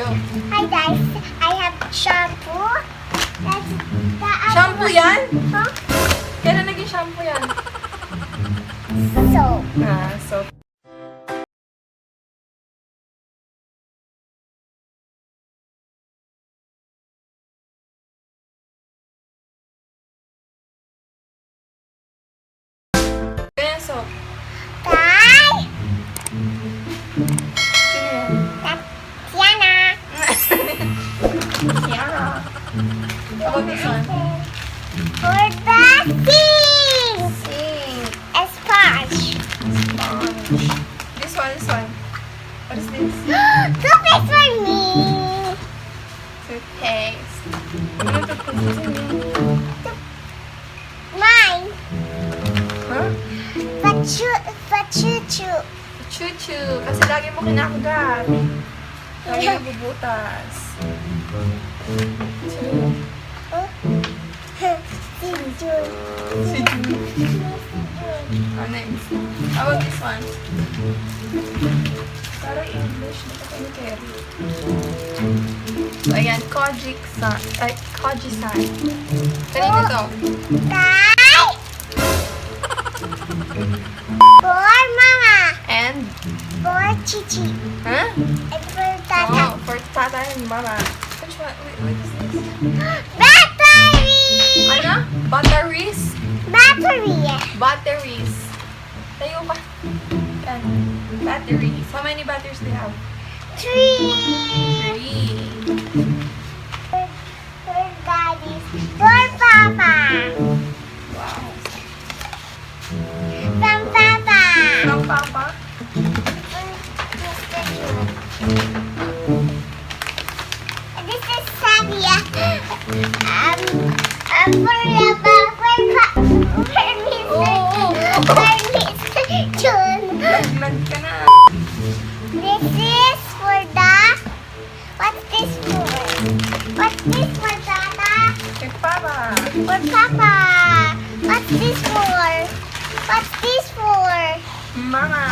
Go. Hi guys, I have shampoo. That's the Shampoo yan? Huh? Kailan naging shampoo yan? So, So. Ganyan soap. bye. Sino yan? Tiana. Yeah. How about this one? For the thing. Sing. A sponge. Sponge. This one. What is this? Toothpaste for me. Toothpaste. Ano toothpaste yun? Mine. Huh? Pachuchu. Choo-choo. Kasi lagi mo kinakagat. Lagi nabubutas. Oh. Si Jun. Si Jun. Next. How about this one? Parang English. Dito ko ni Terry. So, ayan. Kojic-san. Koji-san. Kanino to? Bye. For mama. And? For Chichi. Huh? And for Tata. Oh, for tata and mama. Which one? Wait, what is this? Battery. Ano? Batteries? Battery. Batteries. Tayo pa. Yan. Batteries. How many batteries do you have? 3. 3. For daddy. For papa. Wow. From papa. From Papa? For Mr. Jun. This is Sadia. For Mr. Oh! For Mr. Jun. Naglag ka na. This is for the. What's this for? What's this for, Tata? Kay Papa. For Papa. What's this for? What's this for? Mama.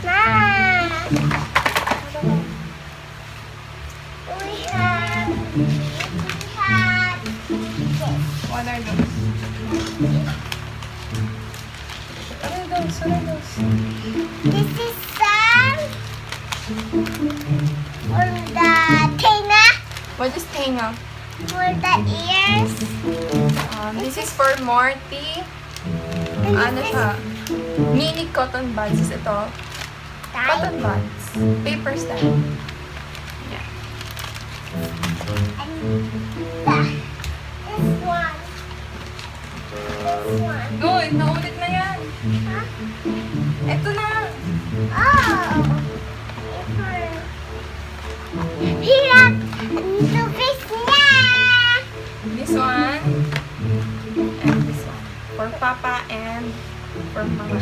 Mama. We have this. What are those? What are those? What are those? This is some for the tenga, What is tenga? for the ears. This is for Morty. And Ano this siya? Mini cotton buds. Is ito? tie. Cotton buds. Paper style. Yeah. And this one. This one. Good. Naulit na yan. Huh? Ito na. Oh. Hirap. Lupis niya. This one. And this one. For Papa and for Mama.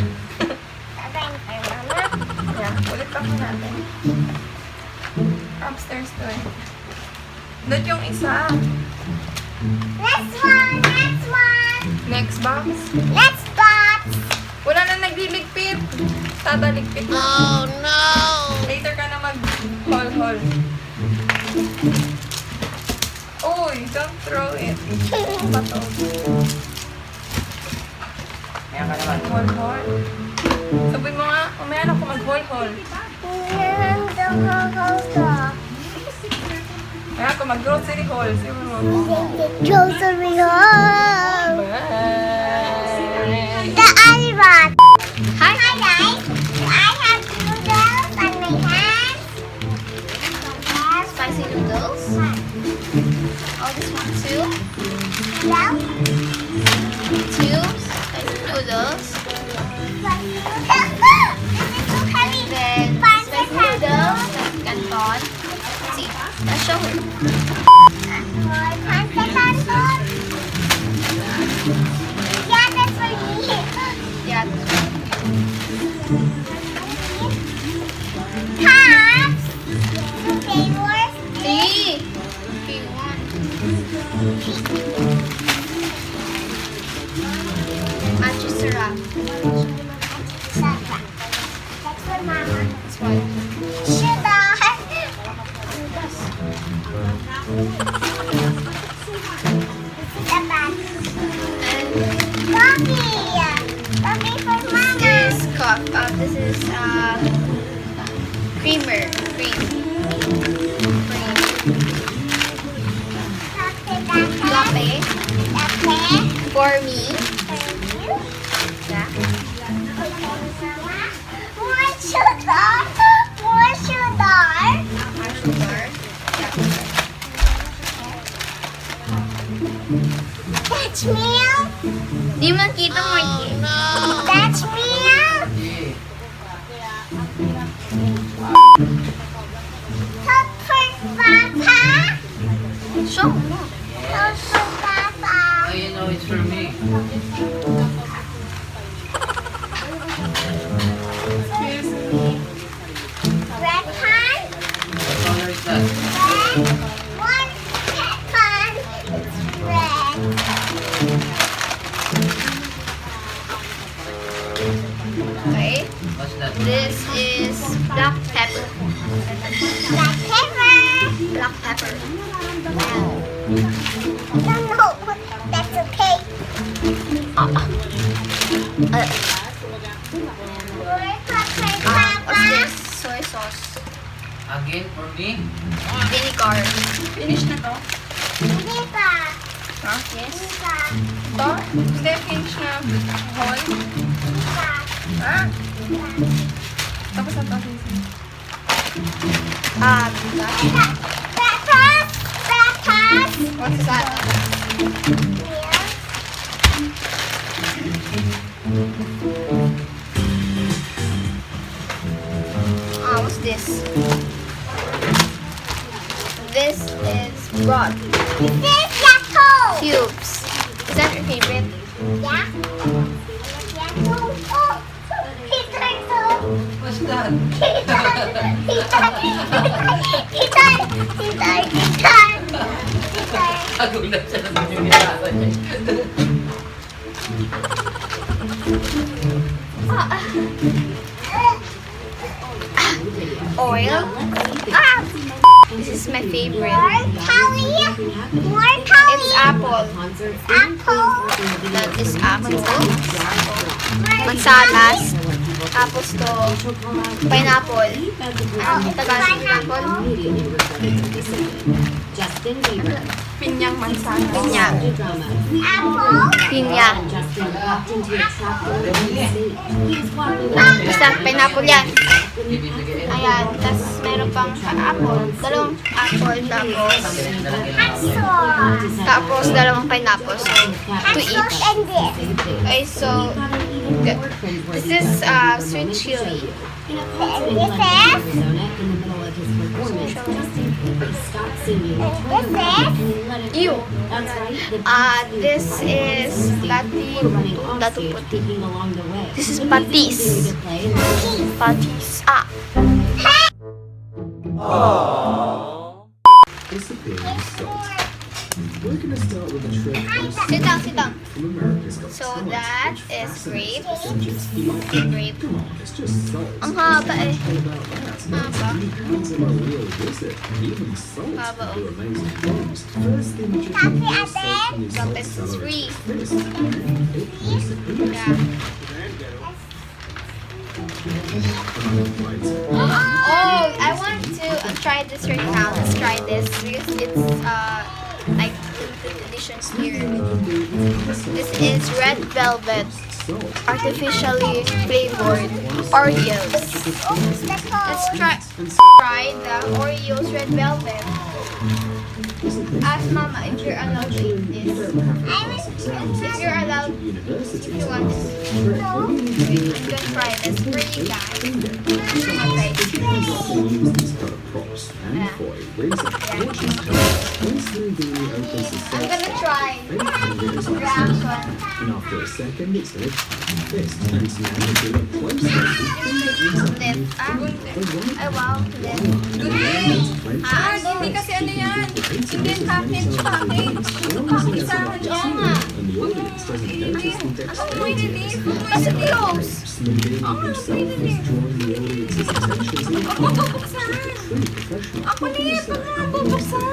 Sabayin pa mama. Yeah. Ulit pa po natin. Upstairs to eh. Doon yung isa. Next one. Next one. Next box. Next box. Wala na nagliligpit. Tataligpit na. Oh no. Later ka na mag-haul-haul. Uy, don't throw it. Bato. Kaya ka na mag-haul-haul. Sabihin mo nga, umaya na ako mag-haul-haul. Kaya ako mag-grocery haul. Sabihin mo. Grocery haul. Bye! The animal. Hi guys. I have noodles on my hands. Spicy noodles. Oh, this one too. Yeah. 2 spicy noodles. Then spicy noodles, canton. Let's see. Let's show her. Yeah, that's for me. Yeah. Cups. Two flavors. 3. Okay, 1. Matcha syrup. That's for mama. This one. Sugar. The bag. And Coffee. Coffee for Mama. this is creamer. Cream. Latte. For me. Yeah. More sugar. More sugar. Sugar. That's milk. Di mo kita mo yun. That's milk. Top for Papa. Show mo. Top for Papa. Oh, you know it's for me. Red pan. What color is that? Red. One pan. It's red. Okay. What's that? This is black pepper. Black pepper. Black pepper. No, that's okay. More pepper, What's Papa. this? Soy sauce. Again for me? Vinegar. Finish na to. Hindi pa. Yes. Hindi pa. Ito? Hindi, finish na. Whole. Hindi pa. Ah. Tapos na to. Peppers. Peppers. What's that? What's this? This is broth. This is Yakult. Cubes. Is that your favorite? Yeah. Yakult. Oh, Peter too. What's that? Nagulat siya na yung ginasa niya. Oil. This is my favorite. It's apple. That is apple. Mansanas. Tapos to pineapple. Ano Tagalog pineapple? Justin Bieber. Pinyang mansanas. Pinya. Apple. Pinya. Justin walked into a trap door in the state. He was walking Basta pineapple yan. Ibibigay. Ayan. Tapos meron pang apple. Dalawang apple. Tapos dalawang pineapple. So, to each. And this. Okay, so this is sweet chili. in a concert in London, Arizona, in the middle of his performance. Justin Bieber stopped singing, turned around, and let it Ew. go. That's right. The This is Before running off Datu stage, puti. peeking along the way. This is When patis. music continued to play, and Patis. Disappearing salt. We're going to start with a trick Sit down, sit down. from America's Got So Talent, that which is fascinates grapes. passengers here. Grape. Come on, it's just salt. Ang haba eh. What about that? Haba. Depends on a real visit. Even salt Haba, can do amazing things. First thing you Happy can do is ate? salt and But salt this is accelerates free. this. It disappears. Yeah. Right. Oh, I want to try this right now. Let's try this because it's like limited editions here. This is red velvet, Salt. artificially flavored Oreos. Let's try the Oreos red velvet. Ask Mama if you're allowed to eat this. If you're allowed, if you want this. Wait, I'm gonna try this for you guys. Okay. Often use these kind of props and Yeah. foil brings up fortune tellers. Once Houdini opens the I'm salt gonna try then fingers like reaction. and after a second it's like this. And now to do it closer, This. Oh wow, this. Hindi kasi ano yan. Hindi package. Package sandwich. Oo nga. and the audience doesn't notice the Anong pwede dexterity. din? Kasi close. Houdini himself is drawing the audience's attention to the Bubuksan. pretty professional. Ako niya, pag mga bubuksan.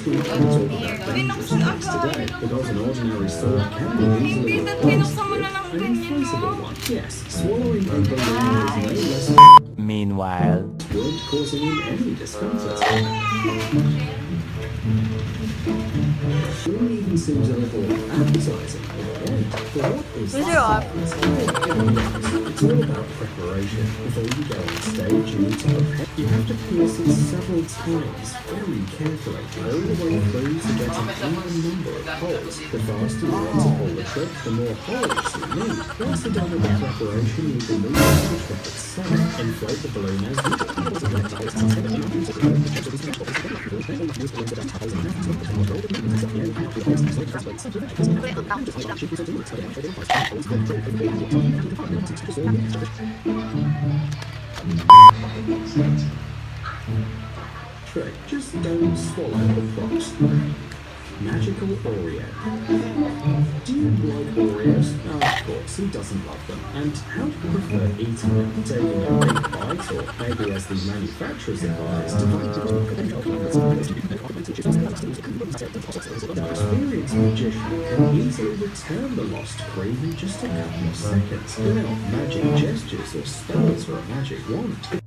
school can talk about dangerous things today because an ordinary sword can be easily Hindi, ba't replaced pinuksan mo na lang with an ganyan, inflatable no? one. Yes, swallowing a balloon is no less Meanwhile, wood causing him any discomfort. Food even seems a little appetizing in the end. But what is These are all- It's all about preparation. Before you go on stage, you need to prepare. You have to pierce it several times, very carefully, all the way through to get an even number of holes. The faster you want to pull the trick, the more holes you need. Once you're done with the preparation, you can move on to the trick itself. Inflate the balloon as trick. Just don't swallow the props. Magical Oreo. Do you like Oreos? Oh, of course, who doesn't love them? And how do you prefer eating them? Taking a big bite, or maybe as the manufacturers advise, an experienced magician can easily return the lost cream in just a couple of seconds without magic gestures or spells or a magic wand.